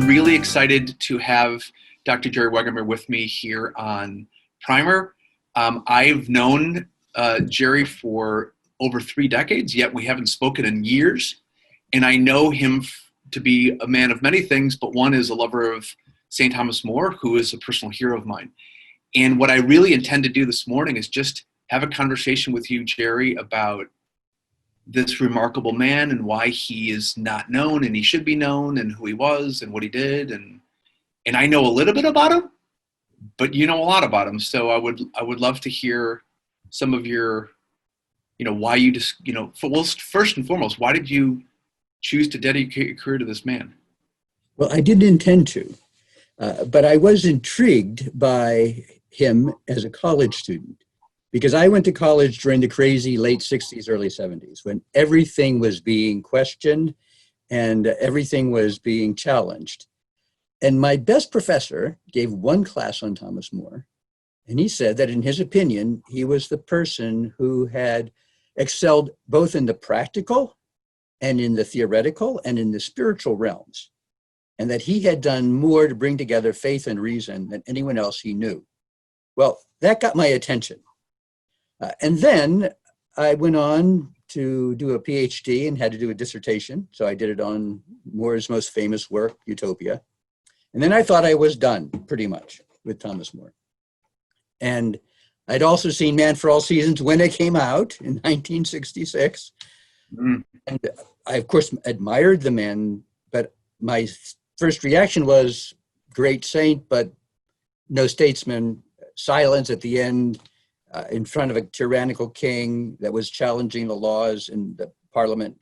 I'm really excited to have Dr. Jerry Wegemer with me here on Primer. I've known Jerry for over 3 decades, yet we haven't spoken in years. And I know him to be a man of many things, but one is a lover of St. Thomas More, who is a personal hero of mine. And what I really intend to do this morning is just have a conversation with you, Jerry, about this remarkable man and why he is not known and he should be known, and who he was and what he did. And I know a little bit about him, but you know a lot about him. So I would love to hear some of your, why you just, first and foremost, why did you choose to dedicate your career to this man? Well, I didn't intend to, but I was intrigued by him as a college student, because I went to college during the crazy late 60s, early 70s, when everything was being questioned and everything was being challenged. And my best professor gave one class on Thomas More, and he said that in his opinion, he was the person who had excelled both in the practical and in the theoretical and in the spiritual realms, and that he had done more to bring together faith and reason than anyone else he knew. Well, that got my attention. And then I went on to do a PhD and had to do a dissertation. So I did it on More's most famous work, Utopia. And then I thought I was done pretty much with Thomas More. And I'd also seen Man for All Seasons when it came out in 1966. And I, of course, admired the man, but my first reaction was great saint, but no statesman, silence at the end, in front of a tyrannical king that was challenging the laws in the parliament.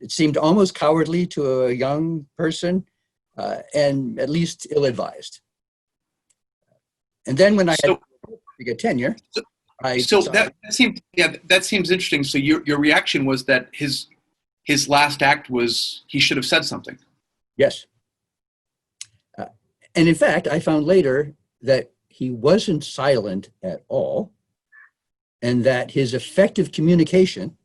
It seemed almost cowardly to a young person, and at least ill-advised. And then when I had to get tenure, that seems interesting. So your reaction was that his last act was he should have said something. Yes. And in fact, I found later that he wasn't silent at all, and that his effective communication,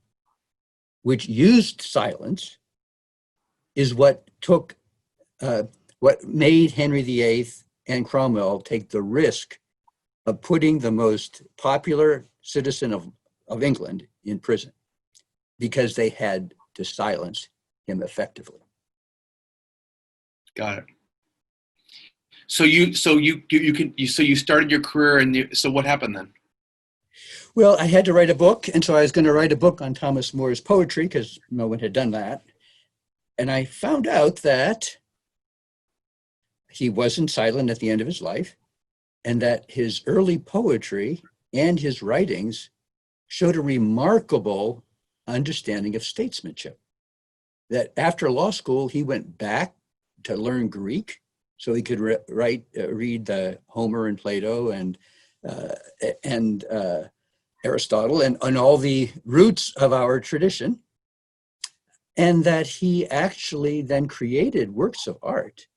which used silence, is what made Henry VIII and Cromwell take the risk of putting the most popular citizen of England in prison, because they had to silence him effectively. Got it. So you started your career, and so what happened then? Well, I had to write a book, and so I was going to write a book on Thomas More's poetry because no one had done that. And I found out that he wasn't silent at the end of his life, and that his early poetry and his writings showed a remarkable understanding of statesmanship. That after law school, he went back to learn Greek so he could read the Homer and Plato and Aristotle and all the roots of our tradition, and that he actually then created works of art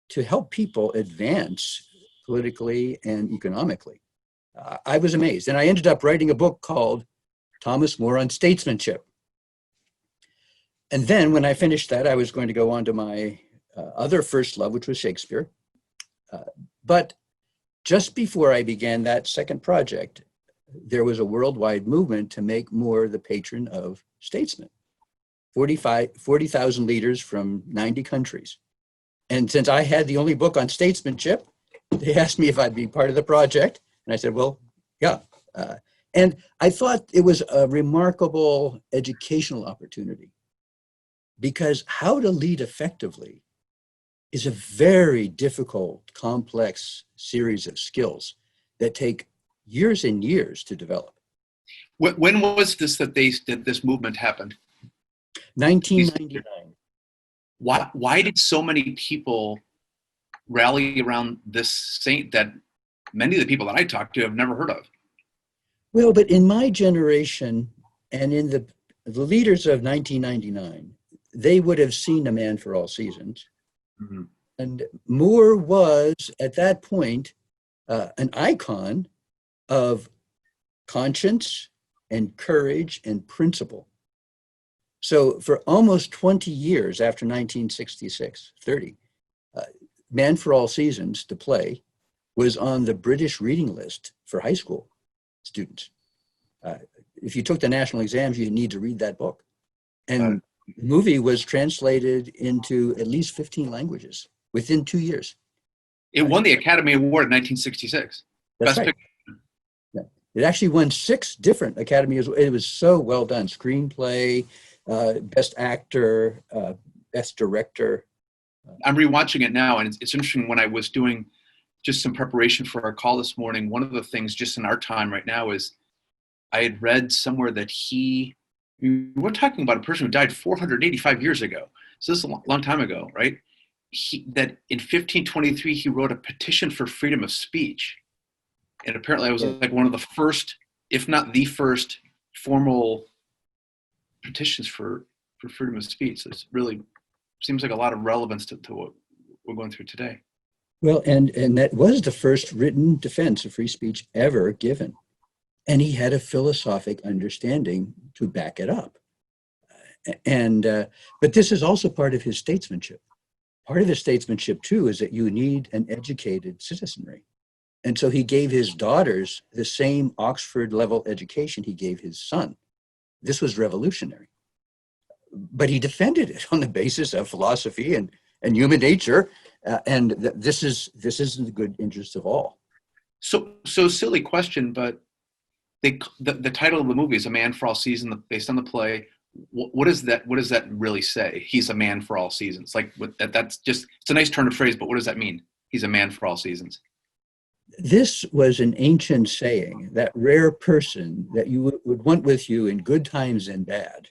to help people advance politically and economically. I was amazed, and I ended up writing a book called Thomas More on Statesmanship. And then when I finished that, I was going to go on to my other first love, which was Shakespeare. But just before I began that second project, there was a worldwide movement to make More the patron of statesmen. 40,000 leaders from 90 countries. And since I had the only book on statesmanship, they asked me if I'd be part of the project. And I said, well, yeah. And I thought it was a remarkable educational opportunity, because how to lead effectively is a very difficult, complex series of skills that take years and years to develop. When was this that this movement happened? 1999. Why did so many people rally around this saint that many of the people that I talked to have never heard of? Well, but in my generation and in the leaders of 1999, they would have seen A Man for All Seasons. Mm-hmm. And More was, at that point, an icon of conscience and courage and principle. So for almost 20 years after 1966, 30, Man for All Seasons, the play, was on the British reading list for high school students. If you took the national exams, you need to read that book. And the movie was translated into at least 15 languages within 2 years. It won the Academy Award in 1966. That's Best right. Picture. Yeah. It actually won 6 different Academy Awards. It was so well done. Screenplay, Best Actor, Best Director. I'm rewatching it now, and it's interesting. When I was doing just some preparation for our call this morning, one of the things just in our time right now is I had read somewhere that we're talking about a person who died 485 years ago. So this is a long time ago, right? That in 1523, he wrote a petition for freedom of speech. And apparently I was like one of the first, if not the first, formal petitions for freedom of speech. So it's really seems like a lot of relevance to what we're going through today. Well, and that was the first written defense of free speech ever given. And he had a philosophic understanding to back it up. But this is also part of his statesmanship. Part of his statesmanship, too, is that you need an educated citizenry. And so he gave his daughters the same Oxford level education he gave his son. This was revolutionary. But he defended it on the basis of philosophy and human nature. This is in the good interest of all. So silly question, but the title of the movie is A Man for All Seasons, based on the play. What does that really say? He's a man for all seasons. Like that's just, it's a nice turn of phrase, but what does that mean? He's a man for all seasons. This was an ancient saying, that rare person that you would want with you in good times and bad,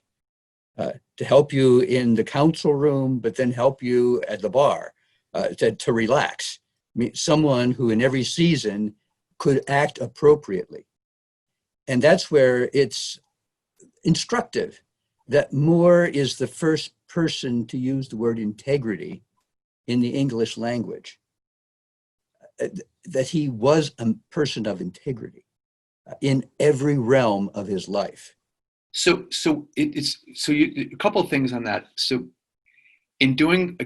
to help you in the council room, but then help you at the bar, to relax. I mean, someone who in every season could act appropriately. And that's where it's instructive that Moore is the first person to use the word integrity in the English language, that he was a person of integrity in every realm of his life. So a couple of things on that. So in doing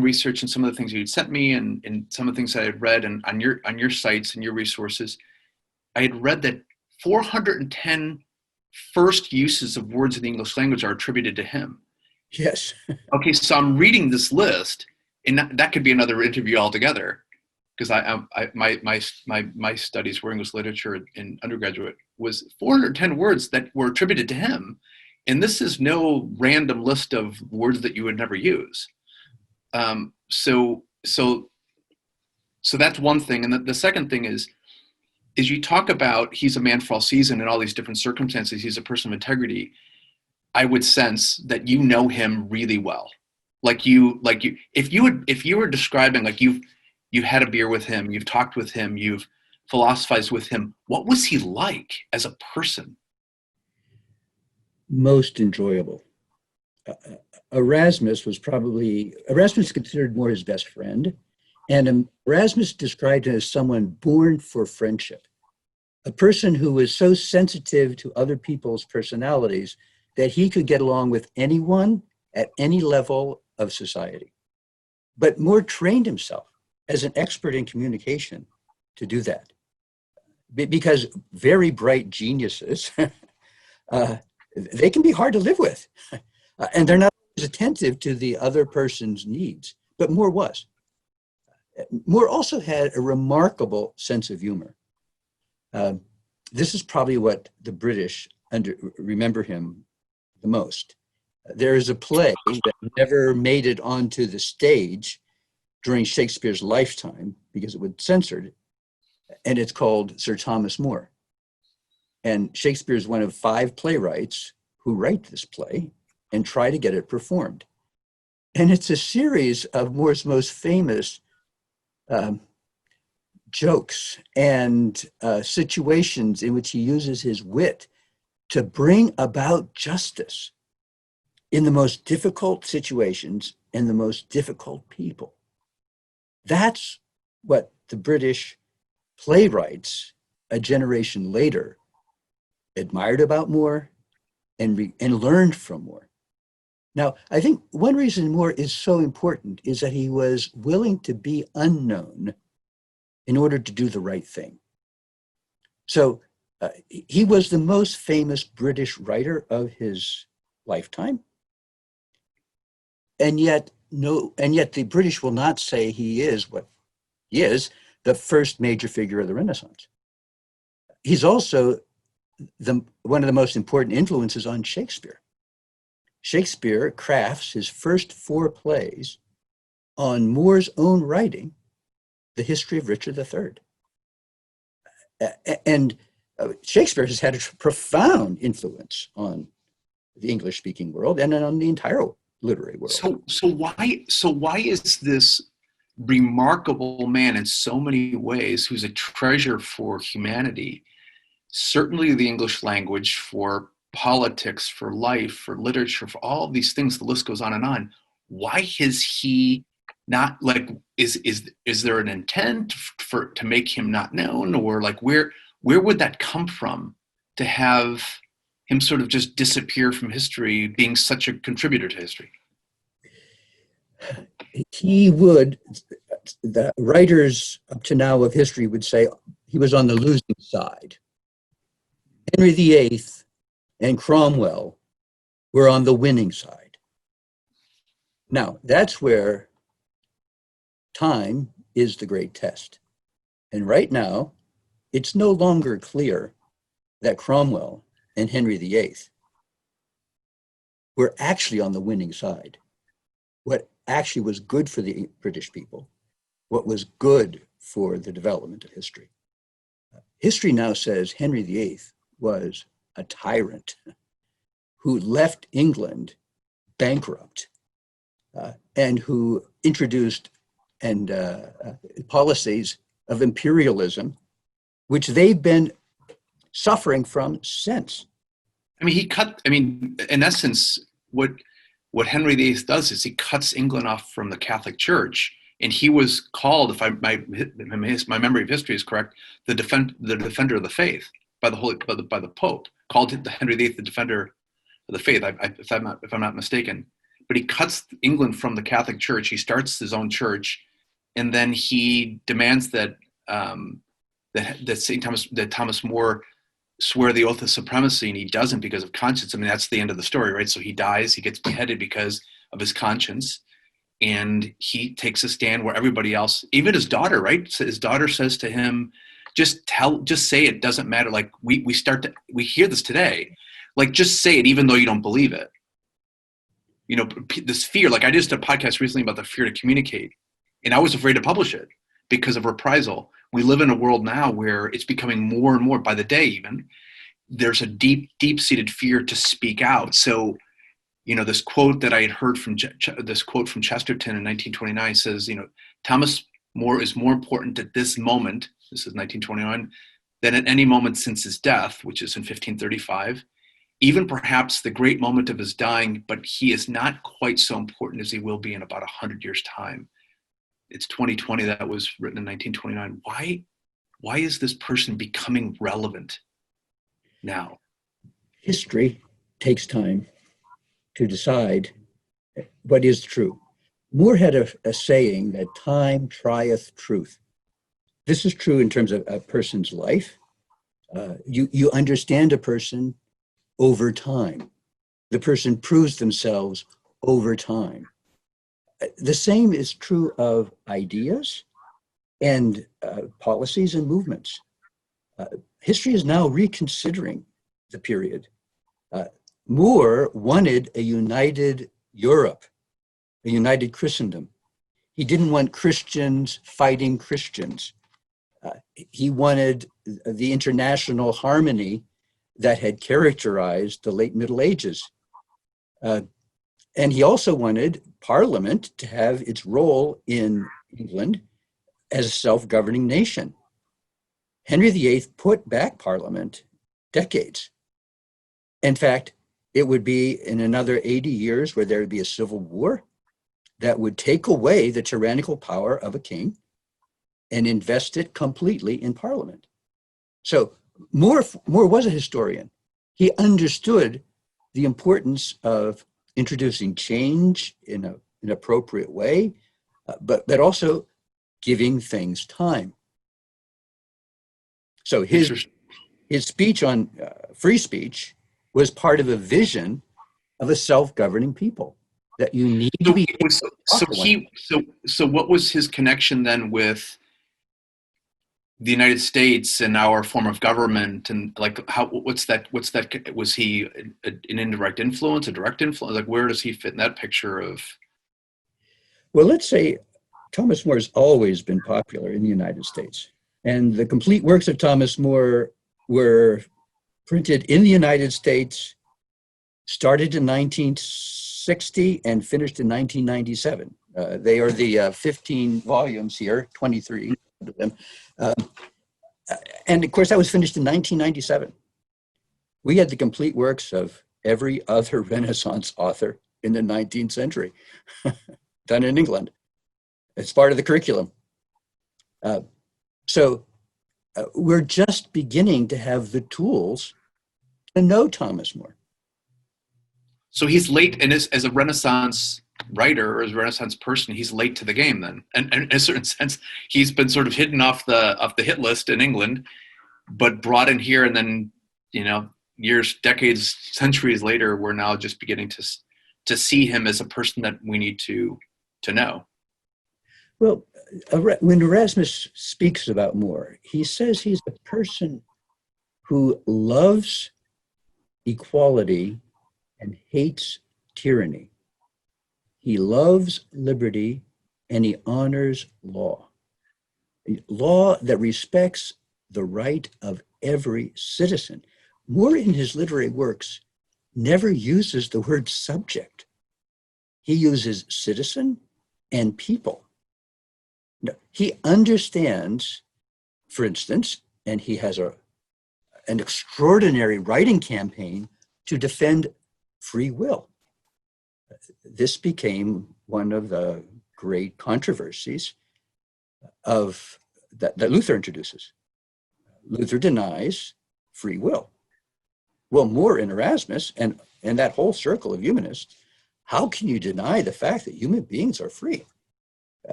research and some of the things you'd sent me and some of the things I had read and on your sites and your resources, I had read that 410 first uses of words in the English language are attributed to him. Yes. Okay, so I'm reading this list, and that could be another interview altogether, because my studies were English literature in undergraduate, was 410 words that were attributed to him, and this is no random list of words that you would never use. So that's one thing, and the second thing is you talk about he's a man for all season in all these different circumstances. He's a person of integrity. I would sense that you know him really well. If you were describing, like you had a beer with him, you've talked with him, you've philosophized with him. What was he like as a person? Most enjoyable. Erasmus considered more his best friend. And Erasmus described him as someone born for friendship, a person who was so sensitive to other people's personalities that he could get along with anyone at any level of society. But Moore trained himself as an expert in communication to do that. Because very bright geniuses, they can be hard to live with. And they're not always attentive to the other person's needs, but Moore was. Moore also had a remarkable sense of humor. This is probably what the British remember him the most. There is a play that never made it onto the stage during Shakespeare's lifetime because it was censored, and it's called Sir Thomas More. And Shakespeare is one of 5 playwrights who write this play and try to get it performed. And it's a series of Moore's most famous jokes and situations in which he uses his wit to bring about justice in the most difficult situations and the most difficult people. That's what the British playwrights a generation later admired about Moore and learned from Moore. Now, I think one reason Moore is so important is that he was willing to be unknown in order to do the right thing. So he was the most famous British writer of his lifetime. And yet the British will not say he is what he is, the first major figure of the Renaissance. He's also one of the most important influences on Shakespeare. Shakespeare crafts his first 4 plays on Moore's own writing, The History of Richard III. And Shakespeare has had a profound influence on the English-speaking world and on the entire literary world. So why is this remarkable man in so many ways, who's a treasure for humanity, certainly the English language, for politics, for life, for literature, for all of these things, the list goes on, why is he not, like, is there an intent to make him not known, or like where would that come from, to have him sort of just disappear from history, being such a contributor to history? The writers up to now of history would say he was on the losing side. Henry VIII and Cromwell were on the winning side. Now, that's where time is the great test. And right now, it's no longer clear that Cromwell and Henry VIII were actually on the winning side. What actually was good for the British people, what was good for the development of history. History now says Henry VIII was a tyrant who left England bankrupt and who introduced policies of imperialism, which they've been suffering from since. I mean, in essence, what Henry VIII does is he cuts England off from the Catholic Church, and he was called, if my memory of history is correct, the defender of the faith by the Pope. Called Henry VIII the defender of the faith, if I'm not mistaken. But he cuts England from the Catholic Church. He starts his own church, and then he demands that Thomas More swear the oath of supremacy, and he doesn't because of conscience. I mean, that's the end of the story, right? So he dies, he gets beheaded because of his conscience, and he takes a stand where everybody else, even his daughter, right? So his daughter says to him, just say it, doesn't matter. Like we hear this today, like just say it even though you don't believe it. You know, this fear, like I just did a podcast recently about the fear to communicate, and I was afraid to publish it because of reprisal. We live in a world now where it's becoming more and more, by the day even, there's a deep-seated fear to speak out. So, you know, this quote that I had heard from Chesterton in 1929 says, you know, Thomas More is more important at this moment, this is 1921, than at any moment since his death, which is in 1535, even perhaps the great moment of his dying, but he is not quite so important as he will be in about 100 years' time. It's 2020, that was written in 1929. Why is this person becoming relevant now? History takes time to decide what is true. Moore had a saying that time trieth truth. This is true in terms of a person's life. You understand a person over time. The person proves themselves over time. The same is true of ideas and policies and movements. History is now reconsidering the period. Moore wanted a united Europe, a united Christendom. He didn't want Christians fighting Christians. He wanted the international harmony that had characterized the late Middle Ages. And he also wanted Parliament to have its role in England as a self-governing nation. Henry VIII put back Parliament decades. In fact, it would be in another 80 years where there would be a civil war that would take away the tyrannical power of a king and invest it completely in Parliament. So Moore was a historian. He understood the importance of introducing change in an appropriate way, but also giving things time. So his speech on free speech was part of a vision of a self-governing people, that you need to be. So what was his connection then with the United States and our form of government, and like what's that? Was he an indirect influence, a direct influence? Like, where does he fit in that picture of? Well, let's say Thomas More has always been popular in the United States, and the complete works of Thomas More were printed in the United States, started in 1960 and finished in 1997. They are the 15 volumes here, 23 of them. And of course, that was finished in 1997. We had the complete works of every other Renaissance author in the 19th century, done in England. It's part of the curriculum. So we're just beginning to have the tools to know Thomas More. So he's late, and as a Renaissance writer or as a Renaissance person, he's late to the game then. And in a certain sense, he's been sort of hidden off the hit list in England, but brought in here, and then, years, decades, centuries later, we're now just beginning to see him as a person that we need to know. Well, when Erasmus speaks about More, he says he's a person who loves equality and hates tyranny. He loves liberty and he honors law. Law that respects the right of every citizen. More, in his literary works, never uses the word subject. He uses citizen and people. He understands, for instance, and he has an extraordinary writing campaign to defend free will. This became one of the great controversies that Luther introduces. Luther denies free will. Well, More and Erasmus and that whole circle of humanists, how can you deny the fact that human beings are free?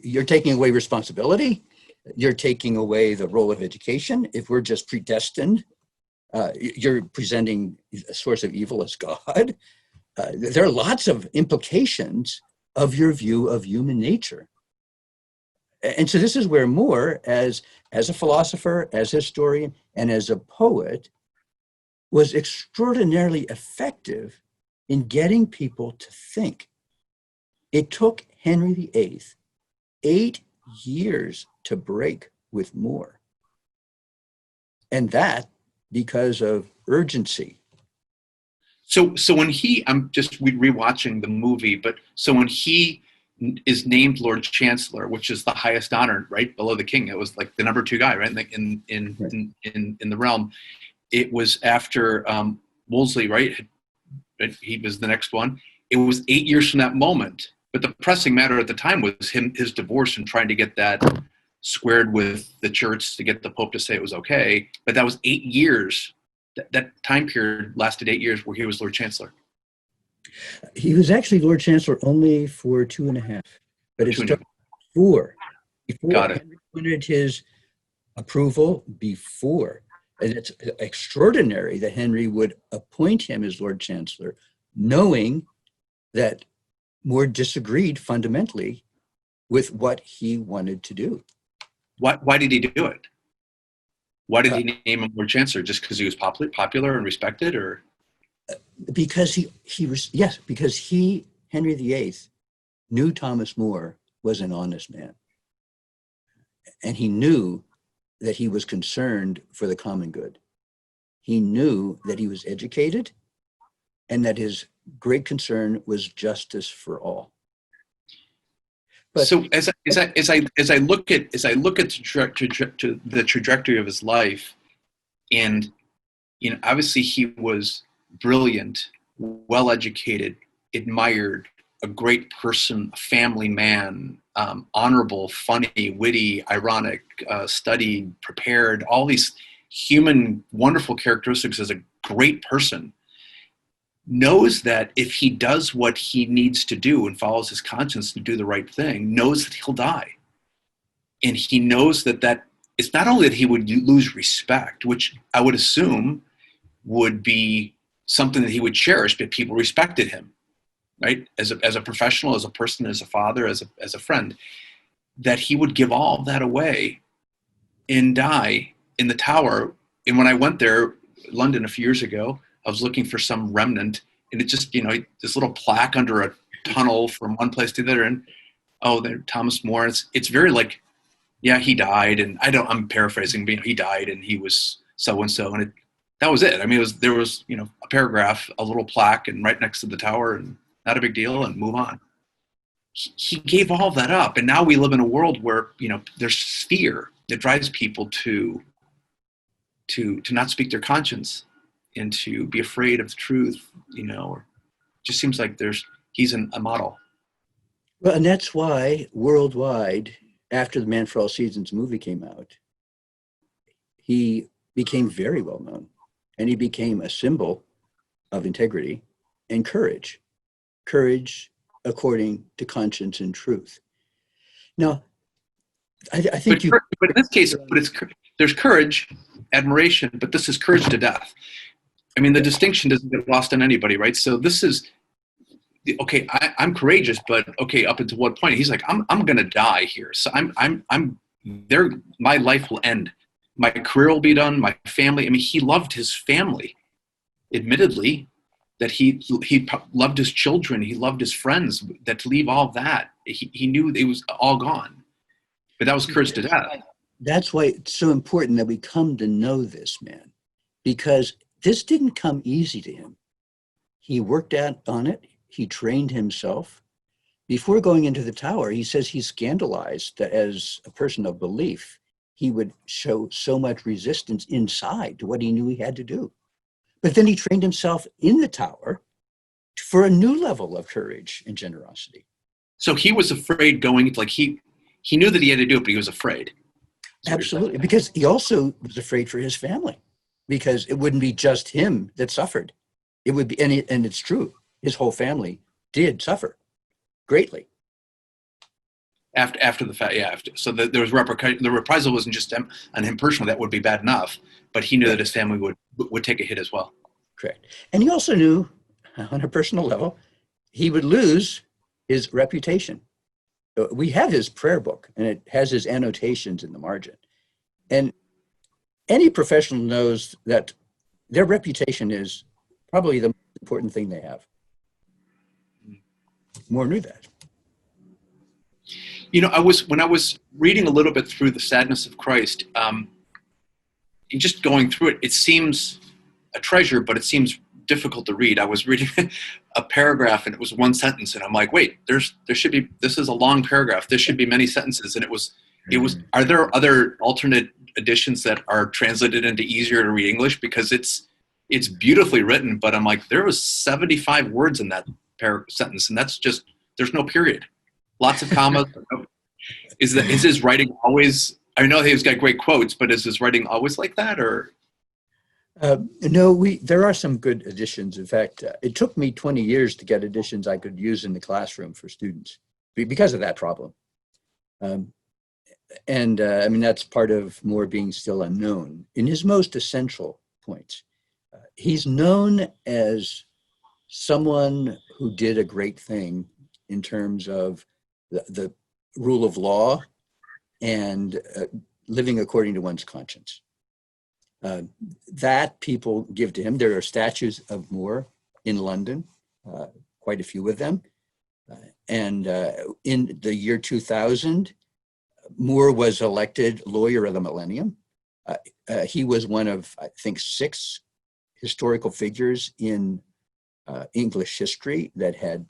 You're taking away responsibility. You're taking away the role of education. If we're just predestined, you're presenting a source of evil as God. There are lots of implications of your view of human nature. And so this is where More, as a philosopher, as a historian, and as a poet, was extraordinarily effective in getting people to think. It took Henry VIII 8 years to break with More. And that because of urgency. So when I'm just rewatching the movie, but so when he is named Lord Chancellor, which is the highest honor, right below the king, it was like the number 2 guy, right, in the realm. It was after Wolsey, right? He was the next one. It was 8 years from that moment. But the pressing matter at the time was his divorce and trying to get that squared with the church to get the Pope to say it was okay. But that was 8 years. That time period lasted 8 years where he was Lord Chancellor. He was actually Lord Chancellor only for 2.5, but it started before Henry wanted his approval before. And it's extraordinary that Henry would appoint him as Lord Chancellor, knowing that More disagreed fundamentally with what he wanted to do. Why did he do it? Why did he name him Lord Chancellor? Just because he was popular and respected, or? Because Henry VIII, knew Thomas More was an honest man. And he knew that he was concerned for the common good. He knew that he was educated and that his great concern was justice for all. But so as I look at the trajectory of his life, and obviously he was brilliant, well educated, admired, a great person, a family man, honorable, funny, witty, ironic, studied, prepared, all these human wonderful characteristics as a great person. knows that if he does what he needs to do and follows his conscience to do the right thing, knows that he'll die. And he knows that it's not only that he would lose respect, which I would assume would be something that he would cherish, but people respected him, right? As a professional, as a person, as a father, as a friend, that he would give all that away and die in the tower. And when I went there, London, a few years ago, I was looking for some remnant, and it just, this little plaque under a tunnel from one place to the other, and there, Thomas More. It's very like, yeah, he died, and I'm paraphrasing, but he died, and he was so and so, and that was it. I mean, there was a paragraph, a little plaque, and right next to the tower, and not a big deal, and move on. He gave all that up, and now we live in a world where there's fear that drives people to not speak their conscience and to be afraid of the truth. Or just seems like he's a model. Well, and that's why worldwide, after the Man for All Seasons movie came out, he became very well known, and he became a symbol of integrity and courage according to conscience and truth. Now, I think but in this case, there's courage, admiration, but this is courage to death. I mean, the distinction doesn't get lost on anybody, right? So this is, okay, I'm courageous, but okay, up until what point? He's like, I'm going to die here. So I'm there. My life will end. My career will be done. My family. I mean, he loved his family, admittedly, that he loved his children. He loved his friends, that to leave all that, he knew it was all gone. But that was courage to death. That's why it's so important that we come to know this man, because this didn't come easy to him. He worked on it. He trained himself. Before going into the tower, he says he's scandalized that as a person of belief, he would show so much resistance inside to what he knew he had to do. But then he trained himself in the tower for a new level of courage and generosity. So he was afraid going, like he knew that he had to do it, but he was afraid. Absolutely, because he also was afraid for his family, because it wouldn't be just him that suffered. It would be, and it's true, his whole family did suffer greatly. After the fact, yeah. So there was repercussion. The reprisal wasn't just on him personally. That would be bad enough, but he knew that his family would take a hit as well. Correct. And he also knew, on a personal level, he would lose his reputation. We have his prayer book, and it has his annotations in the margin. And any professional knows that their reputation is probably the most important thing they have. Moore knew that. When I was reading a little bit through The Sadness of Christ, just going through it, it seems a treasure, but it seems difficult to read. I was reading a paragraph, and it was one sentence, and I'm like, wait, this is a long paragraph. There should be many sentences. And it was, are there other alternate editions that are translated into easier to read English? Because it's beautifully written, but I'm like, there was 75 words in that sentence, and that's just, there's no period. Lots of commas. Is his writing always, I know he's got great quotes, but is his writing always like that, or? No, there are some good editions. In fact, it took me 20 years to get editions I could use in the classroom for students because of that problem. I mean, that's part of Moore being still unknown. In his most essential points, he's known as someone who did a great thing in terms of the rule of law and living according to one's conscience. That people give to him. There are statues of Moore in London, quite a few of them. And in the year 2000, Moore was elected Lawyer of the Millennium. He was one of, I think, 6 historical figures in English history that had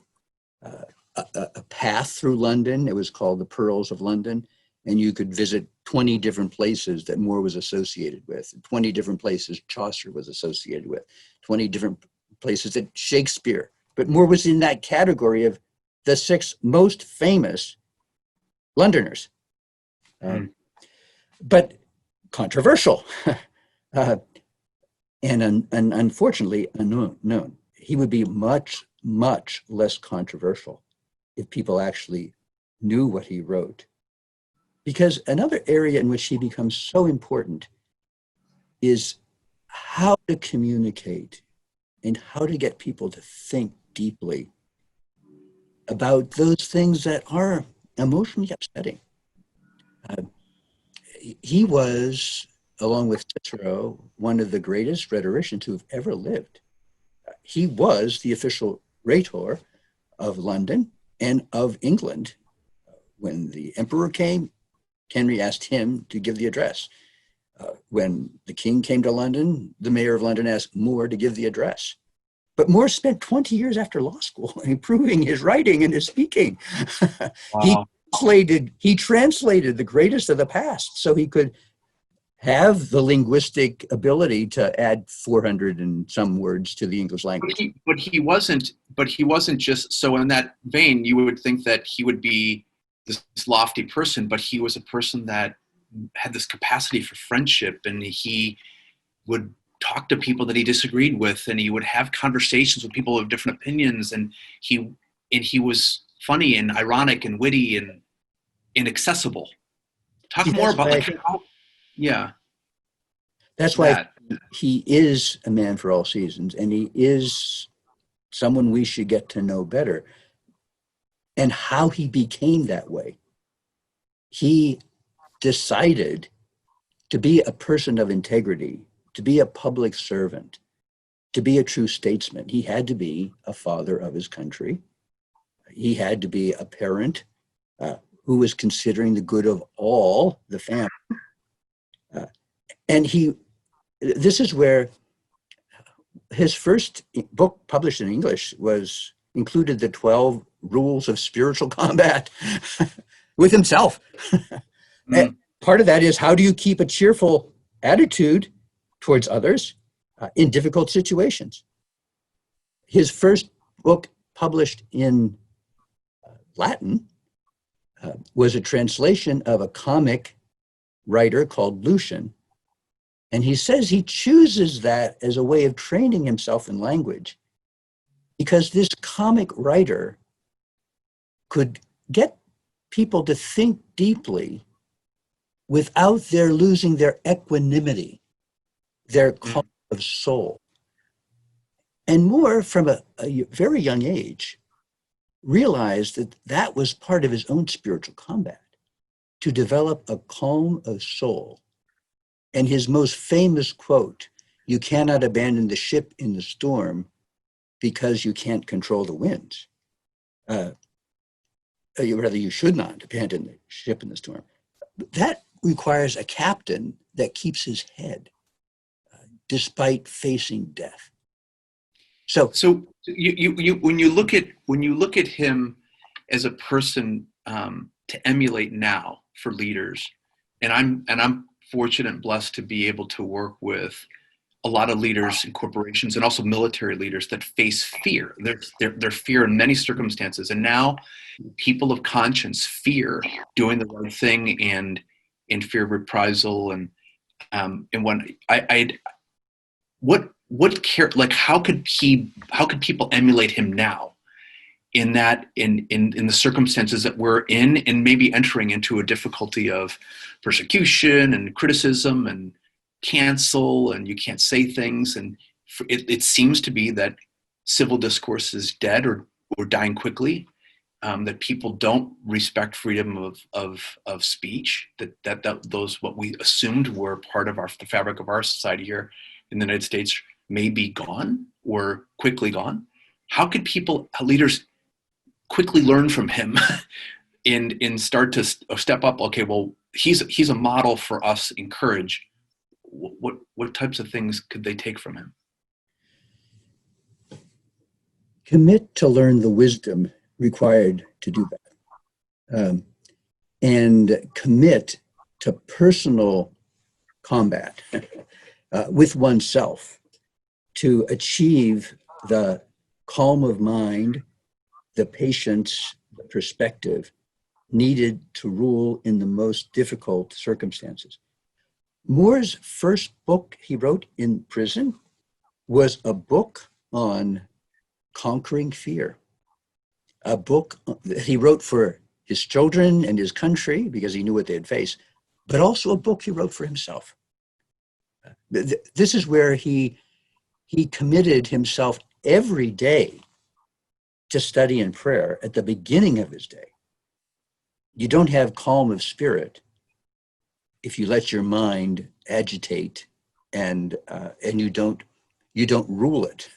a path through London. It was called the Pearls of London. And you could visit 20 different places that Moore was associated with, 20 different places Chaucer was associated with, 20 different places that Shakespeare. But Moore was in that category of the 6 most famous Londoners. But controversial and unfortunately unknown. he would be much, much less controversial if people actually knew what he wrote. Because another area in which he becomes so important is how to communicate and how to get people to think deeply about those things that are emotionally upsetting. Uh, he was, along with Cicero, one of the greatest rhetoricians who have ever lived. He was the official rhetor of London and of England. When the emperor came, Henry asked him to give the address. When the king came to London, the mayor of London asked More to give the address. But More spent 20 years after law school improving his writing and his speaking. Wow. He translated the greatest of the past so he could have the linguistic ability to add 400 and some words to the English language. But he wasn't just, so in that vein, you would think that he would be this lofty person, but he was a person that had this capacity for friendship, and he would talk to people that he disagreed with, and he would have conversations with people of different opinions, and he was funny and ironic and witty and inaccessible. Talk more about yeah. That's why he is a man for all seasons, and he is someone we should get to know better. And how he became that way. He decided to be a person of integrity, to be a public servant, to be a true statesman. He had to be a father of his country. He had to be a parent who was considering the good of all the family. And this is where his first book published in English included the 12 rules of spiritual combat with himself. And part of that is, how do you keep a cheerful attitude towards others in difficult situations? His first book published in Latin was a translation of a comic writer called Lucian. And he says he chooses that as a way of training himself in language, because this comic writer could get people to think deeply without their losing their equanimity, their calm of soul. And More, from a very young age, realized that that was part of his own spiritual combat, to develop a calm of soul. And his most famous quote, "You cannot abandon the ship in the storm because you can't control the winds." Rather, you should not abandon the ship in the storm. That requires a captain that keeps his head despite facing death. So you when you look at him as a person to emulate now for leaders, and I'm fortunate and blessed to be able to work with a lot of leaders in corporations and also military leaders that face fear. Their fear in many circumstances, and now people of conscience fear doing the right thing and in fear of reprisal and when how could people emulate him now in the circumstances that we're in, and maybe entering into a difficulty of persecution and criticism and cancel, and you can't say things, and it seems to be that civil discourse is dead or dying quickly, that people don't respect freedom of speech, that those what we assumed were part of the fabric of our society here in the United States may be gone or quickly gone. How could leaders quickly learn from him and start to step up? Okay, well, he's a model for us, encourage. What types of things could they take from him? Commit to learn the wisdom required to do that. And commit to personal combat with oneself to achieve the calm of mind, the patience, the perspective needed to rule in the most difficult circumstances. More's first book he wrote in prison was a book on Conquering Fear, a book that he wrote for his children and his country because he knew what they'd face, but also a book he wrote for himself. This is where he committed himself every day to study and prayer at the beginning of his day. You don't have calm of spirit if you let your mind agitate and you don't rule it.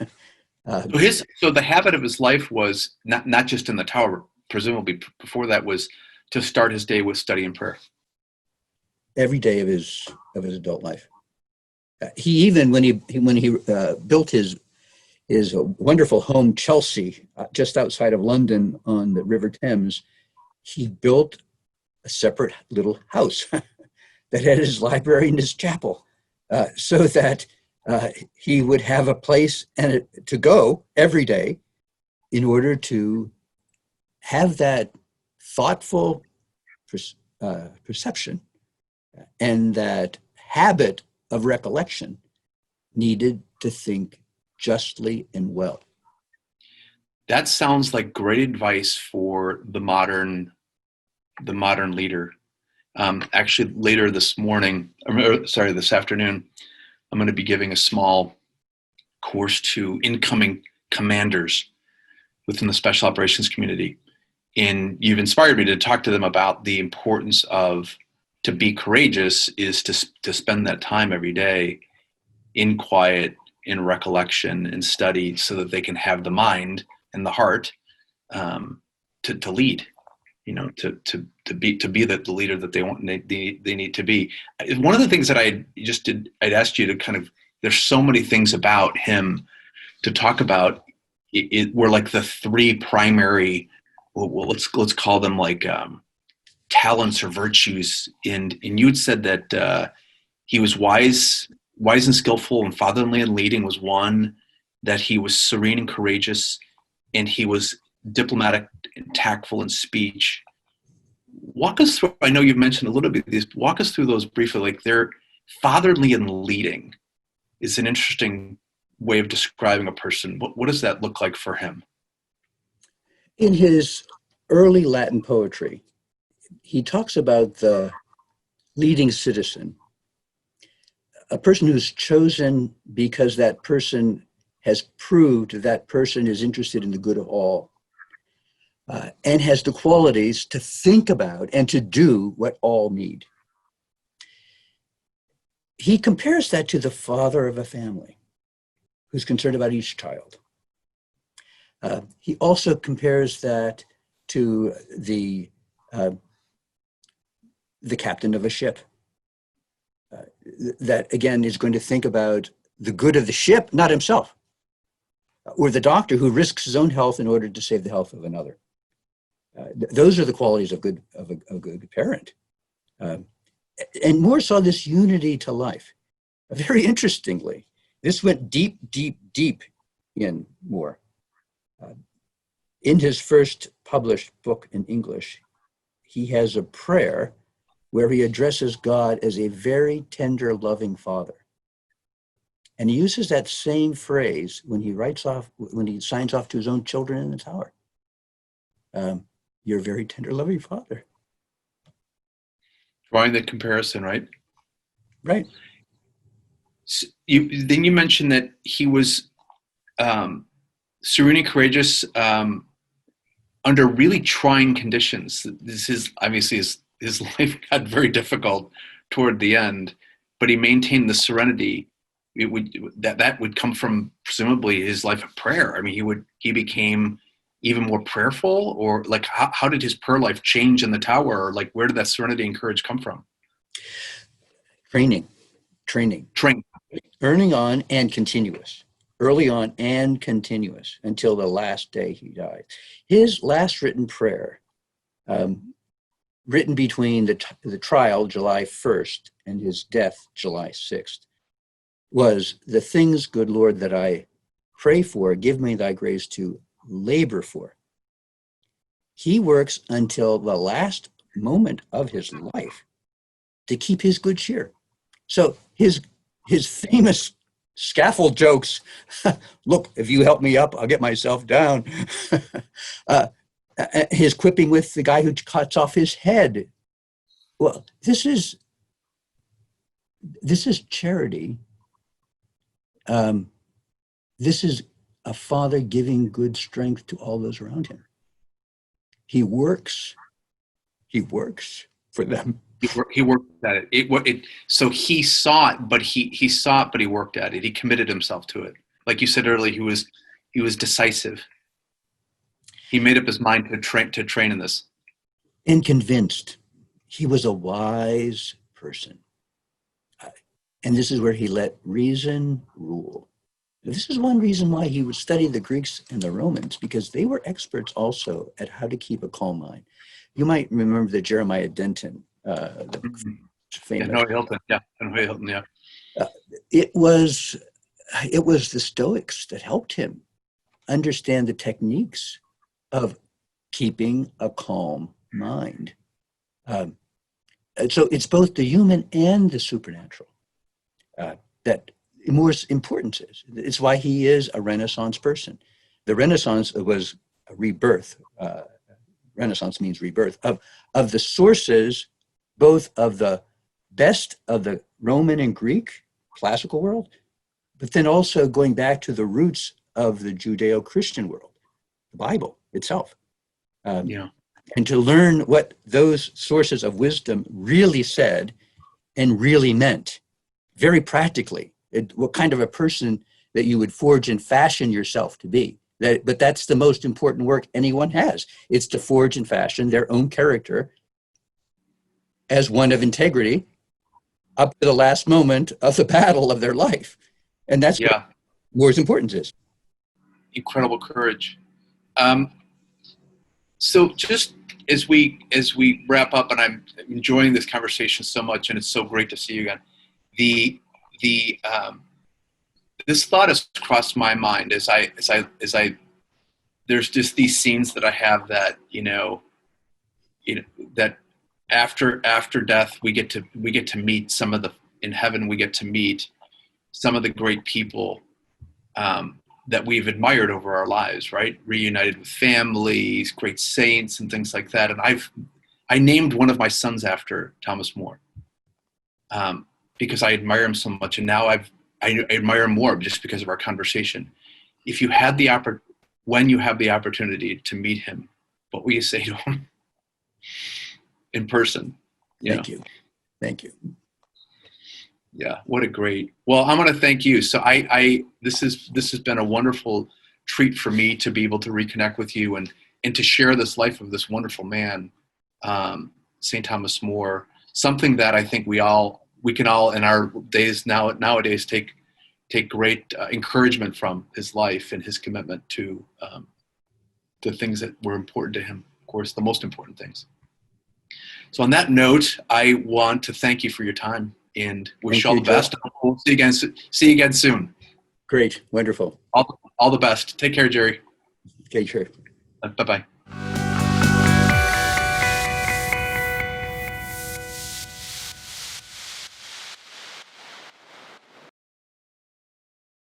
So the habit of his life was not just in the tower, presumably before that, was to start his day with study and prayer. Every day of his adult life. He even when he built his wonderful home, Chelsea, just outside of London on the River Thames, he built a separate little house that had his library and his chapel, so that he would have a place to go every day in order to have that thoughtful perception and that habit of recollection needed to think justly and well. That sounds like great advice for the modern leader. Actually, later this afternoon, I'm going to be giving a small course to incoming commanders within the special operations community. And you've inspired me to talk to them about the importance of, to be courageous is to spend that time every day in quiet, in recollection and study, so that they can have the mind and the heart to lead, to be the leader that they need to be. One of the things that I'd asked you to kind of, there's so many things about him to talk about. It were like the three primary, well, let's call them like talents or virtues. And you'd said that he was wise and skillful and fatherly in leading was one, that he was serene and courageous, and he was diplomatic and tactful in speech. Walk us through, I know you've mentioned a little bit of these, walk us through those briefly. Like, they're fatherly in leading is an interesting way of describing a person. What does that look like for him? In his early Latin poetry, he talks about the leading citizen, a person who's chosen because that person has proved that person is interested in the good of all, and has the qualities to think about and to do what all need. He compares that to the father of a family who's concerned about each child. He also compares that to the captain of a ship, that again is going to think about the good of the ship, not himself, or the doctor who risks his own health in order to save the health of another. Those are the qualities of a good parent. And Moore saw this unity to life. Very interestingly, this went deep, deep, deep in Moore. In his first published book in English, he has a prayer where he addresses God as a very tender, loving father. And he uses that same phrase when he signs off to his own children in the tower. You're a very tender, loving father. Drawing the comparison, right? Right. So then you mentioned that he was serene and courageous under really trying conditions. This is obviously his life got very difficult toward the end, but he maintained the serenity. That would come from presumably his life of prayer. I mean, he became even more prayerful, or like how did his prayer life change in the tower? Or like, where did that serenity and courage come from? Training. Early on and continuous until the last day he died. His last written prayer, written between the trial, July 1st, and his death, July 6th, was, "The things, good Lord, that I pray for, give me thy grace to labor for." He works until the last moment of his life to keep his good cheer. So his famous scaffold jokes. Look, if you help me up, I'll get myself down. uh, his quipping with the guy who cuts off his head. Well, this is charity. This is a father giving good strength to all those around him. He works for them. He worked at it. So he saw it, but he saw it, but he worked at it. He committed himself to it. Like you said earlier, he was decisive. He made up his mind to train in this. And convinced. He was a wise person. And this is where he let reason rule. This is one reason why he would study the Greeks and the Romans, because they were experts also at how to keep a calm mind. You might remember the Jeremiah Denton, the famous. Noah Hilton, yeah. It was the Stoics that helped him understand the techniques of keeping a calm mind. So it's both the human and the supernatural that more importance is. It's why he is a Renaissance person. The Renaissance was a rebirth. Renaissance means rebirth of the sources, both of the best of the Roman and Greek classical world, but then also going back to the roots of the Judeo-Christian world, the Bible itself. And to learn what those sources of wisdom really said and really meant, very practically, what kind of a person that you would forge and fashion yourself to be. But that's the most important work anyone has. It's to forge and fashion their own character as one of integrity up to the last moment of the battle of their life. And that's what war's importance is. Incredible courage. So just as we wrap up, and I'm enjoying this conversation so much, and it's so great to see you again. This thought has crossed my mind as I there's just these scenes that I have that that after death we get to meet some of the in heaven we get to meet some of the great people that we've admired over our lives, right? Reunited with families, great saints, and things like that. And I named one of my sons after Thomas More because I admire him so much, and now I admire him more just because of our conversation. If you had when you have the opportunity to meet him, what will you say to him in person? Thank you. Yeah, what a great. Well, I'm going to thank you. So this has been a wonderful treat for me to be able to reconnect with you and to share this life of this wonderful man, St. Thomas More. Something that I think we can all in our days nowadays take great encouragement from his life and his commitment to the things that were important to him. Of course, the most important things. So on that note, I want to thank you for your time and wish you all the best. We'll see you again soon. Great. Wonderful. All the best. Take care, Jerry. Okay, sure. Bye-bye.